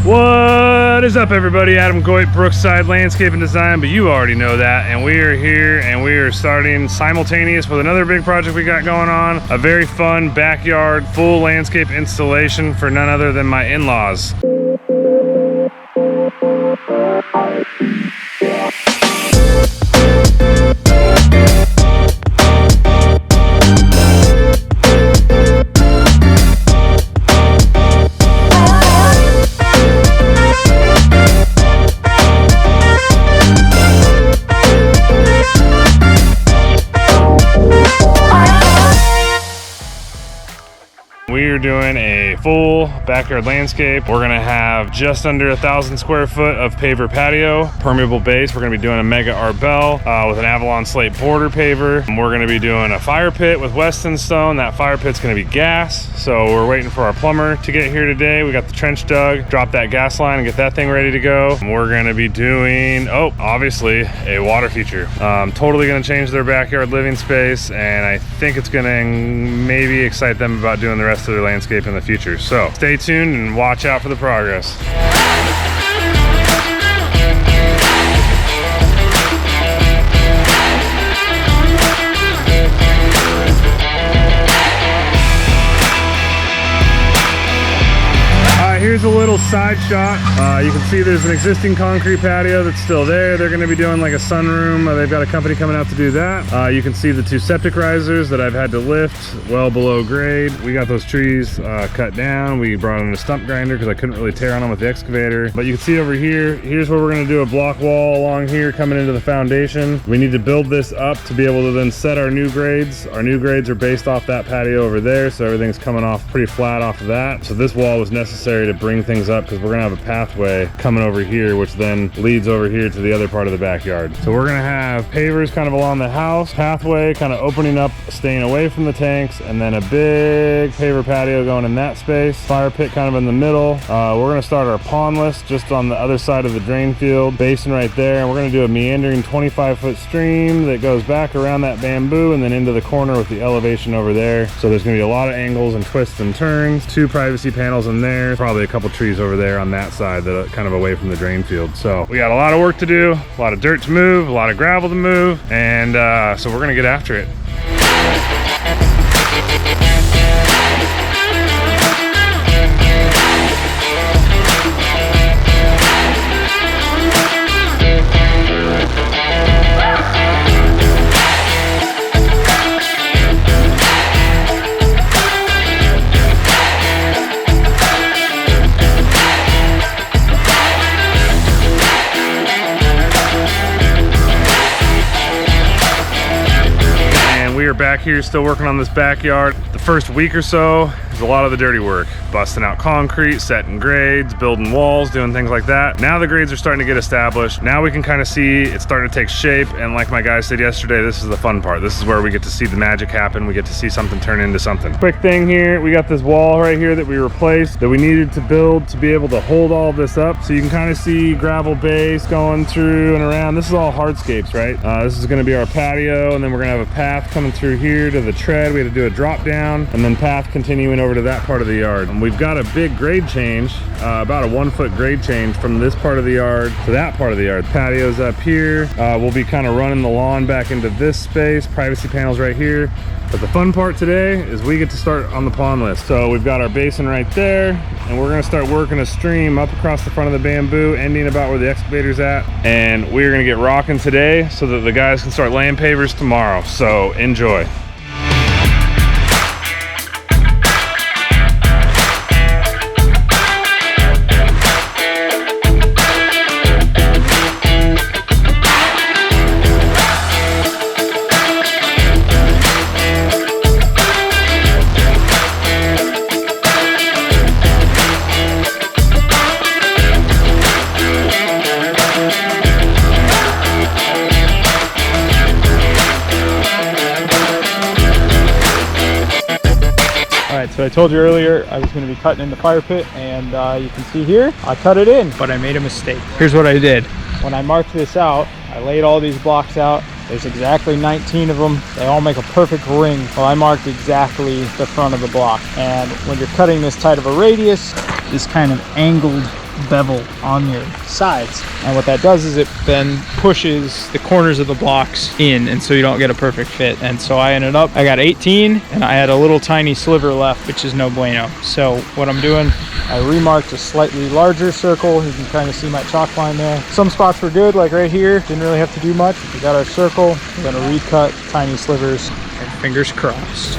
What is up, everybody? Adam Goit, Brookside Landscape and Design, but you already know that. And we are here and we are starting simultaneous with another big project we got going on. A very fun backyard full landscape installation for none other than my in-laws. We're doing a full backyard landscape. We're gonna have just under 1,000 square foot of paver patio, permeable base. We're gonna be doing a Mega Arbel with an Avalon slate border paver. And we're gonna be doing a fire pit with Weston stone. That fire pit's gonna be gas. So we're waiting for our plumber to get here today. We got the trench dug, drop that gas line and get that thing ready to go. And we're gonna be doing, obviously a water feature. Totally gonna change their backyard living space, and I think it's gonna maybe excite them about doing the rest of their landscape in the future. So stay tuned and watch out for the progress. Here's a little side shot. You can see there's an existing concrete patio that's still there. They're gonna be doing like a sunroom. They've got a company coming out to do that. You can see the two septic risers that I've had to lift well below grade. We got those trees cut down. We brought in a stump grinder because I couldn't really tear on them with the excavator. But you can see over here, here's where we're gonna do a block wall along here coming into the foundation. We need to build this up to be able to then set our new grades. Our new grades are based off that patio over there, so everything's coming off pretty flat off of that. So this wall was necessary to bring things up because we're gonna have a pathway coming over here, which then leads over here to the other part of the backyard. So we're gonna have pavers kind of along the house, pathway kind of opening up, staying away from the tanks, and then a big paver patio going in that space, fire pit kind of in the middle. We're gonna start our pondless just on the other side of the drain field, basin right there, and we're gonna do a meandering 25-foot stream that goes back around that bamboo and then into the corner with the elevation over there. So there's gonna be a lot of angles and twists and turns, 2 privacy panels in there, probably a couple trees over there on that side that are kind of away from the drain field. So we got a lot of work to do, a lot of dirt to move, a lot of gravel to move, and so we're gonna get after it. We are back here still working on this backyard. The first week or so is a lot of the dirty work, busting out concrete, setting grades, building walls, doing things like that. Now the grades are starting to get established. Now we can kind of see it's starting to take shape, and like my guy said yesterday, this is the fun part. This is where we get to see the magic happen. We get to see something turn into something. Quick thing here, we got this wall right here that we replaced that we needed to build to be able to hold all of this up. So you can kind of see gravel base going through and around. This is all hardscapes, right? This is gonna be our patio, and then we're gonna have a path coming through here to the tread. We had to do a drop down and then path continuing over to that part of the yard. And we've got a big grade change, about a 1-foot grade change from this part of the yard to that part of the yard. Patio's up here. We'll be kind of running the lawn back into this space, privacy panels right here. But the fun part today is we get to start on the pond list. So we've got our basin right there, and we're gonna start working a stream up across the front of the bamboo, ending about where the excavator's at. And we're gonna get rocking today so that the guys can start laying pavers tomorrow. So enjoy. So I told you earlier I was going to be cutting in the fire pit, and you can see here I cut it in, but I made a mistake. Here's what I did. When I marked this out, I laid all these blocks out. There's exactly 19 of them. They all make a perfect ring. Well, I marked exactly the front of the block. And when you're cutting this tight of a radius, this kind of angled bevel on your sides. And what that does is it then pushes the corners of the blocks in, and so you don't get a perfect fit. And so I got 18 and I had a little tiny sliver left, which is no bueno. So what I'm doing, I remarked a slightly larger circle. You can kind of see my chalk line there. Some spots were good, like right here. Didn't really have to do much. We got our circle. We're gonna recut tiny slivers and fingers crossed.